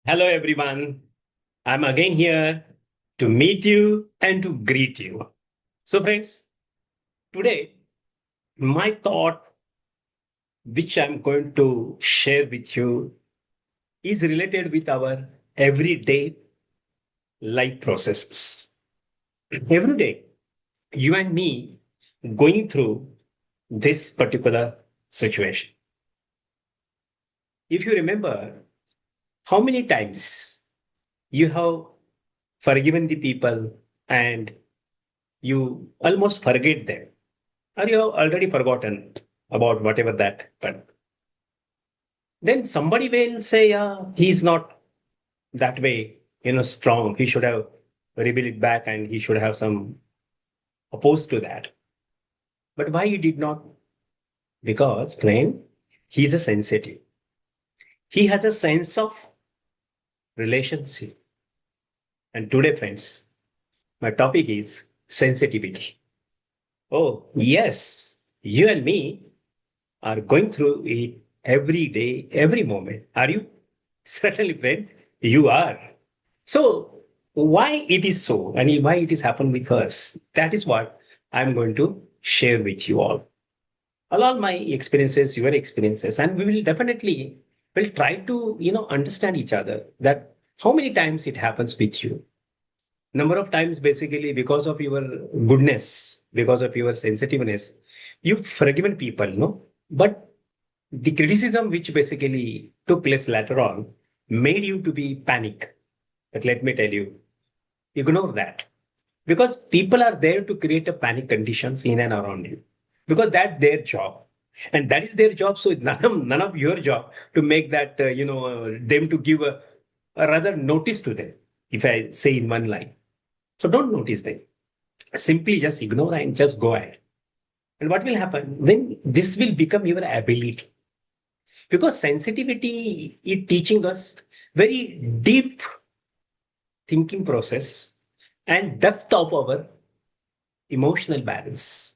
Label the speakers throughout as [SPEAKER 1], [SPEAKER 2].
[SPEAKER 1] Hello, everyone. I'm again here to meet you and to greet you. So, friends, today, my thought, which I'm going to share with you, is related with our everyday life processes. Every day, you and me going through this particular situation. If you remember, how many times you have forgiven the people and you almost forget them, or you have already forgotten about whatever that, but then somebody will say, yeah, he's not that way, strong. He should have rebuilt it back and he should have some opposed to that. But why he did not? Because, friend, he's a sensitive. He has a sense of relationship. And today, friends, my topic is sensitivity. Oh, yes, you and me are going through it every day, every moment. Are you? Certainly, friend, you are. So, why it is so and why it is happened with us? That is what I'm going to share with you all. Along my experiences, your experiences, and we will definitely will try to understand each other. That how many times it happens with you. Number of times, basically, because of your goodness, because of your sensitiveness, you've forgiven people, no? But the criticism which basically took place later on made you to be panic. But let me tell you, ignore that. Because people are there to create a panic conditions in and around you. Because that's their job. And that is their job. So none of your job to make that, them to give a rather notice to them, if I say in one line. So don't notice them. Simply just ignore and just go ahead. And what will happen? Then this will become your ability. Because sensitivity is teaching us very deep thinking process and depth of our emotional balance.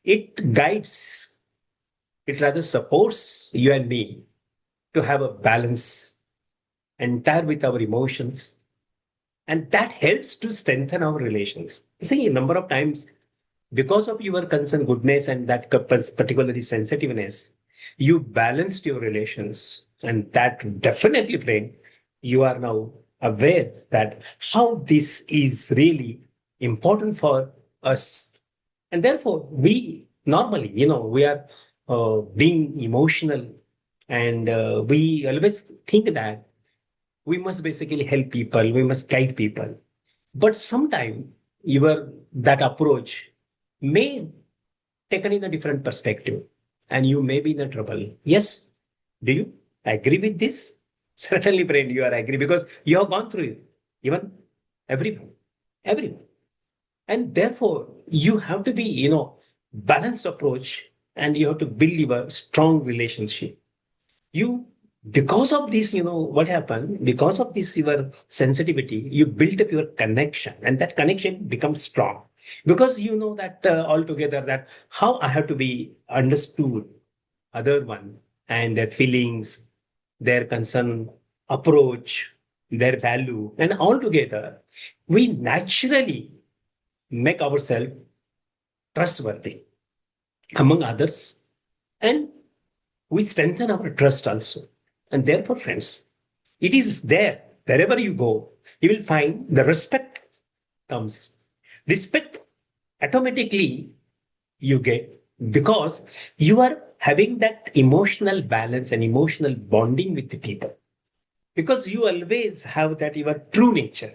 [SPEAKER 1] It guides, it rather supports you and me to have a balance entire with our emotions. And that helps to strengthen our relations. See, a number of times, because of your concern, goodness, and that particularly sensitiveness, you balanced your relations. And that definitely, friend, you are now aware that how this is really important for us. And therefore, we normally, we are being emotional and we always think that we must basically help people, we must guide people. But sometimes your that approach may taken in a different perspective and you may be in a trouble. Yes. Do you agree with this? Certainly, friend, you are agree because you have gone through it. Even everyone, everyone. And therefore, you have to be, balanced approach and you have to build your strong relationship. You, because of this, what happened? Because of this, your sensitivity, you build up your connection and that connection becomes strong because you know that altogether that how I have to be understood other one and their feelings, their concern, approach, their value, and altogether we naturally make ourselves trustworthy among others, and we strengthen our trust also. And therefore, friends, it is there wherever you go, you will find the respect comes. Respect automatically you get because you are having that emotional balance and emotional bonding with the people because you always have that your true nature,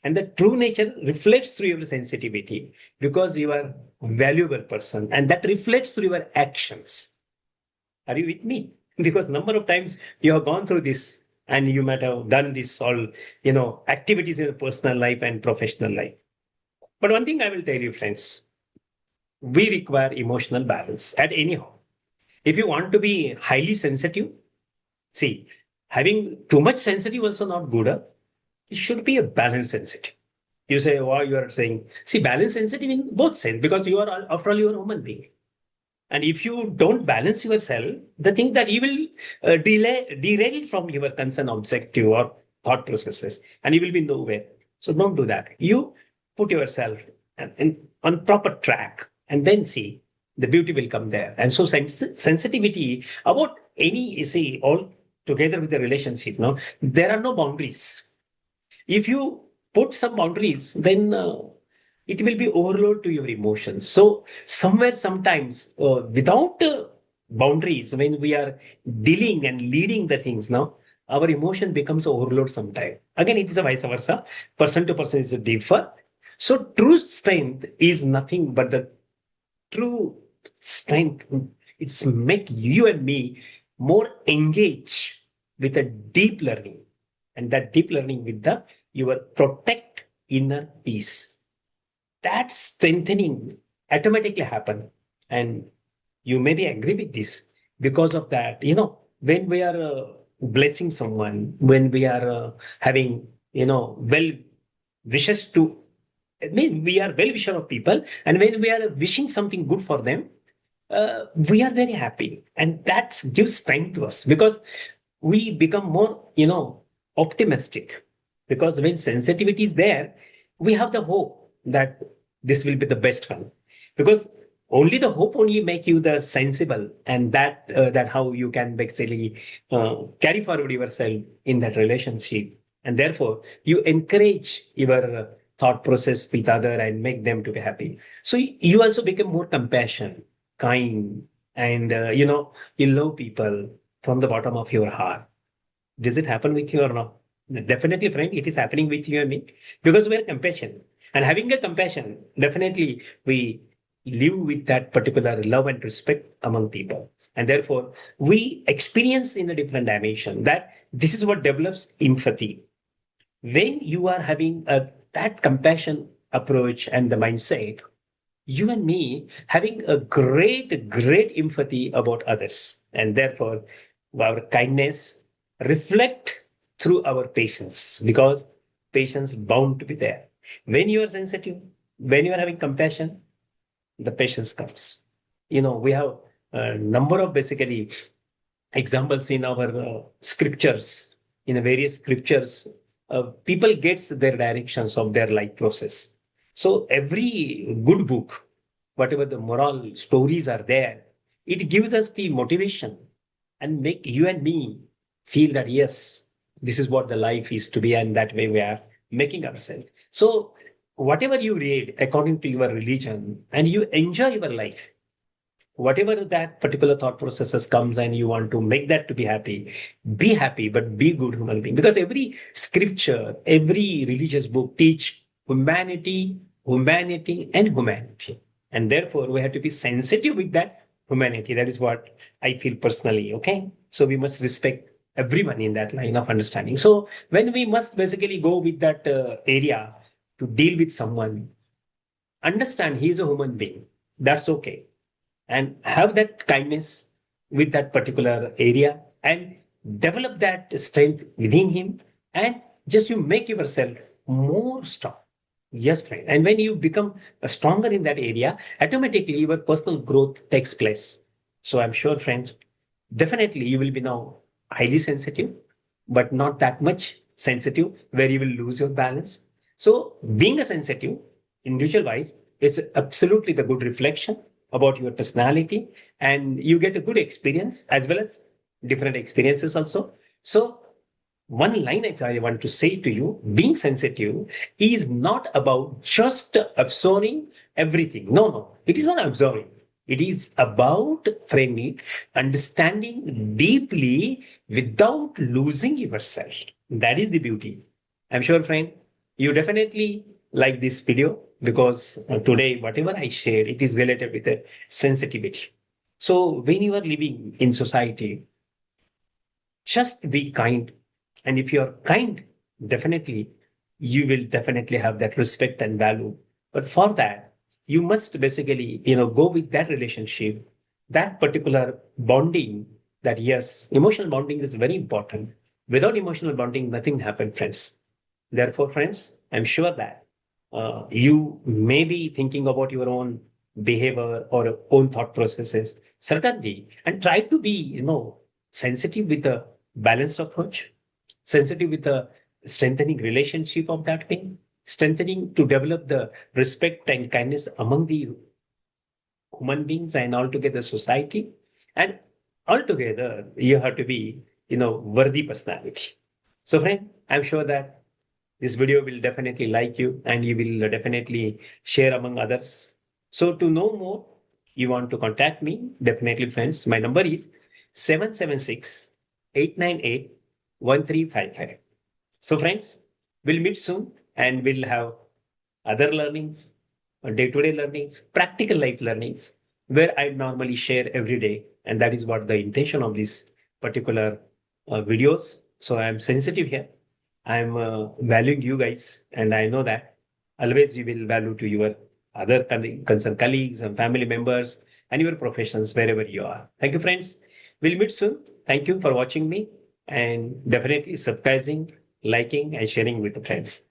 [SPEAKER 1] and the true nature reflects through your sensitivity because you are a valuable person and that reflects through your actions. Are you with me? Because number of times you have gone through this and you might have done this all, activities in your personal life and professional life. But one thing I will tell you, friends, we require emotional balance at anyhow. If you want to be highly sensitive, see, having too much sensitive also not good. Huh? It should be a balanced sensitive. You say, why you are saying, see, balance sensitive in both sense because you are, after all, you are a human being. And if you don't balance yourself, the thing that you will derail from your concern objective or thought processes, and you will be nowhere. So don't do that. You put yourself on proper track, and then see the beauty will come there. And so sensitivity about any, you see, all together with the relationship, no, there are no boundaries. If you put some boundaries, then it will be overload to your emotions. So somewhere, sometimes, without boundaries, when we are dealing and leading the things now, our emotion becomes overload sometime. Again, it is a vice versa. Person to person is a differ. So true strength is nothing but the true strength. It's make you and me more engaged with a deep learning, and that deep learning with the your protect inner peace. That strengthening automatically happen, and you maybe agree with this. Because of that, when we are blessing someone, when we are having well wishes to, I mean, we are well wisher of people, and when we are wishing something good for them, we are very happy, and that gives strength to us, because we become more optimistic. Because when sensitivity is there, we have the hope that this will be the best one. Because only the hope only make you the sensible, and that how you can basically carry forward yourself in that relationship. And therefore you encourage your thought process with other and make them to be happy. So you also become more compassion, kind, and you love people from the bottom of your heart. Does it happen with you or not? Definitely, friend, it is happening with you and me, because we are compassion. And having a compassion, definitely we live with that particular love and respect among people. And therefore, we experience in a different dimension that this is what develops empathy. When you are having that compassion approach and the mindset, you and me having a great empathy about others, and therefore our kindness reflect through our patience, because patience bound to be there. When you are sensitive, when you are having compassion, the patience comes. We have a number of basically examples in our scriptures. In the various scriptures, people gets their directions of their life process. So every good book, whatever the moral stories are there, it gives us the motivation and make you and me feel that yes, this is what the life is to be, and that way we are making ourselves. So whatever you read according to your religion, and you enjoy your life, whatever that particular thought processes comes, and you want to make that to be happy, but be good human being. Because every scripture, every religious book teach humanity and humanity. And therefore we have to be sensitive with that humanity. That is what I feel personally. Okay, so we must respect everyone in that line of understanding. So when we must basically go with that area to deal with someone, understand he is a human being, that's okay, and have that kindness with that particular area, and develop that strength within him, and just you make yourself more strong. Yes, friend. And when you become stronger in that area, automatically your personal growth takes place. So I'm sure, friends, definitely you will be now highly sensitive, but not that much sensitive where you will lose your balance. So being a sensitive individual wise is absolutely the good reflection about your personality, and you get a good experience as well as different experiences also. So one line if I want to say to you, being sensitive is not about just absorbing everything. No, no, it is not absorbing. It is about framing, understanding deeply without losing yourself. That is the beauty. I'm sure, friend, you definitely like this video, because today, whatever I share, it is related with a sensitivity. So when you are living in society, just be kind. And if you're kind, definitely you will definitely have that respect and value. But for that, you must basically, go with that relationship, that particular bonding. That yes, emotional bonding is very important. Without emotional bonding, nothing happens, friends. Therefore, friends, I'm sure that you may be thinking about your own behavior or own thought processes, certainly, and try to be, sensitive with a balanced approach, sensitive with a strengthening relationship of that way, strengthening to develop the respect and kindness among the human beings and altogether society. And altogether, you have to be, worthy personality. So, friend, I'm sure that this video will definitely like you and you will definitely share among others. So, to know more, you want to contact me, definitely, friends. My number is 776-898-1355. So, friends, we'll meet soon and we'll have other learnings, day to day learnings, practical life learnings, where I normally share every day. And that is what the intention of these particular videos. So, I'm sensitive here. I'm valuing you guys, and I know that always you will value to your other concerned colleagues and family members and your professions wherever you are. Thank you, friends. We'll meet soon. Thank you for watching me and definitely subscribing, liking, and sharing with the friends.